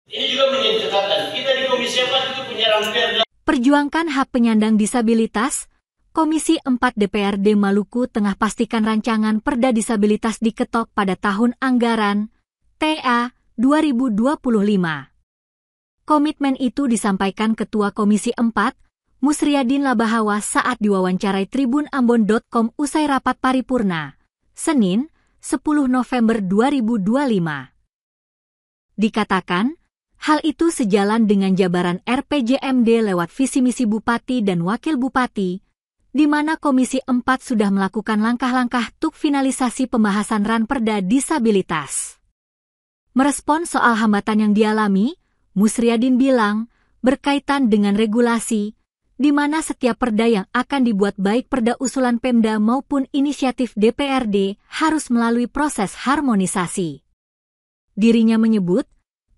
Ini juga menjadi catatan. Kita di Komisi 4 itu punya Perda. Perjuangkan hak penyandang disabilitas, Komisi 4 DPRD Maluku tengah pastikan rancangan Perda Disabilitas diketok pada tahun anggaran TA 2025. Komitmen itu disampaikan Ketua Komisi 4, Musriadin Labahawa saat diwawancarai tribunambon.com usai rapat paripurna, Senin, 10 November 2025. Dikatakan, hal itu sejalan dengan jabaran RPJMD lewat visi misi Bupati dan Wakil Bupati, di mana Komisi 4 sudah melakukan langkah-langkah untuk finalisasi pembahasan Ranperda Disabilitas. Merespon soal hambatan yang dialami, Musriadin bilang, berkaitan dengan regulasi, di mana setiap perda yang akan dibuat baik perda usulan Pemda maupun inisiatif DPRD harus melalui proses harmonisasi. Dirinya menyebut,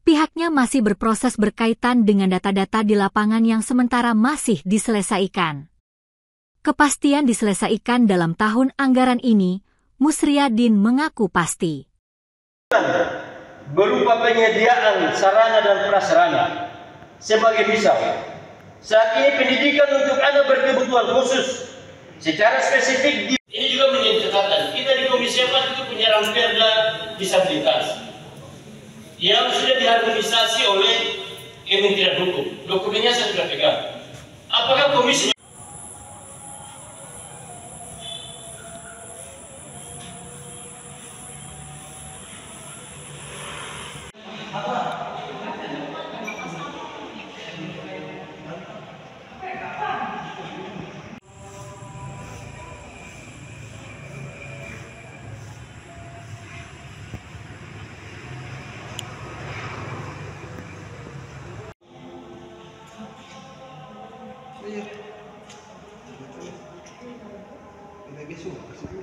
pihaknya masih berproses berkaitan dengan data-data di lapangan yang sementara masih diselesaikan. Kepastian diselesaikan dalam tahun anggaran ini, Musriadin mengaku pasti. Berupa penyediaan sarana dan prasarana. Sebagai misal, saat ini pendidikan untuk anak berkebutuhan khusus secara spesifik ini juga menjadi catatan. Kita di Komisi 4 itu punya Perda Disabilitas yang sudah diharmonisasi oleh Kementerian Hukum. Dokumennya saya sudah pegang. Apakah komisi?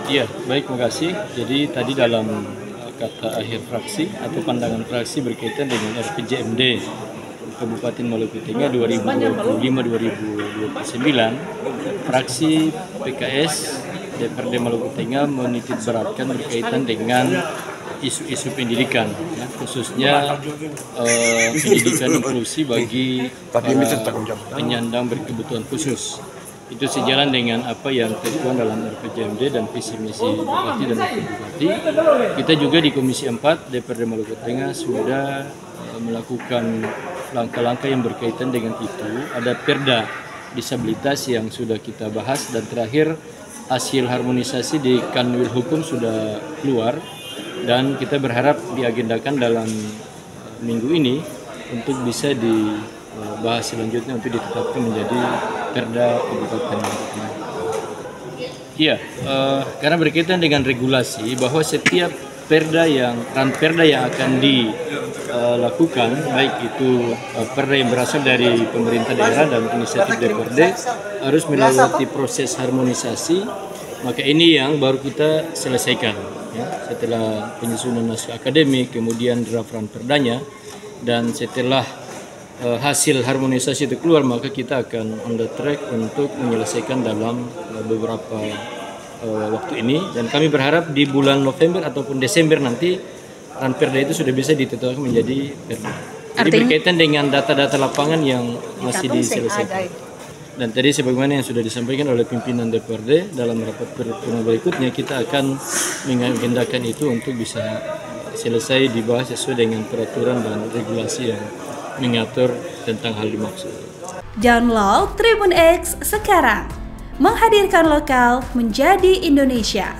Iya, baik, terima kasih. Jadi tadi dalam kata akhir fraksi atau pandangan fraksi berkaitan dengan RPJMD Kabupaten Maluku Tengah 2025-2029, fraksi PKS DPRD Maluku Tengah menitik beratkan berkaitan dengan isu-isu pendidikan, ya, khususnya pendidikan inklusi bagi penyandang berkebutuhan khusus. Itu sejalan dengan apa yang tertuang dalam RPJMD dan visi misi Bupati dan Wakil Bupati. Kita juga di Komisi 4 DPRD Maluku Tengah sudah melakukan langkah-langkah yang berkaitan dengan itu. Ada Perda Disabilitas yang sudah kita bahas dan terakhir hasil harmonisasi di Kanwil Hukum sudah keluar dan kita berharap diagendakan dalam minggu ini untuk bisa dibahas selanjutnya untuk ditetapkan menjadi Perda Kabupaten Maluku Tengah. Iya, karena berkaitan dengan regulasi bahwa setiap perda yang akan dilakukan, baik itu perda yang berasal dari pemerintah daerah dan inisiatif DPRD harus melalui proses harmonisasi. Maka ini yang baru kita selesaikan, ya, setelah penyusunan naskah akademik, kemudian draft ranperdanya, dan setelah hasil harmonisasi itu keluar, maka kita akan on the track untuk menyelesaikan dalam beberapa waktu ini, dan kami berharap di bulan November ataupun Desember nanti Ranperda itu sudah bisa ditetapkan menjadi perda. Jadi berkaitan dengan data-data lapangan yang masih diselesaikan. Dan tadi sebagaimana yang sudah disampaikan oleh pimpinan DPRD dalam rapat paripurna berikutnya, kita akan mengagendakan itu untuk bisa selesai dibahas sesuai dengan peraturan dan regulasi yang mengatur tentang hal dimaksud. Download Tribun X sekarang, menghadirkan lokal menjadi Indonesia.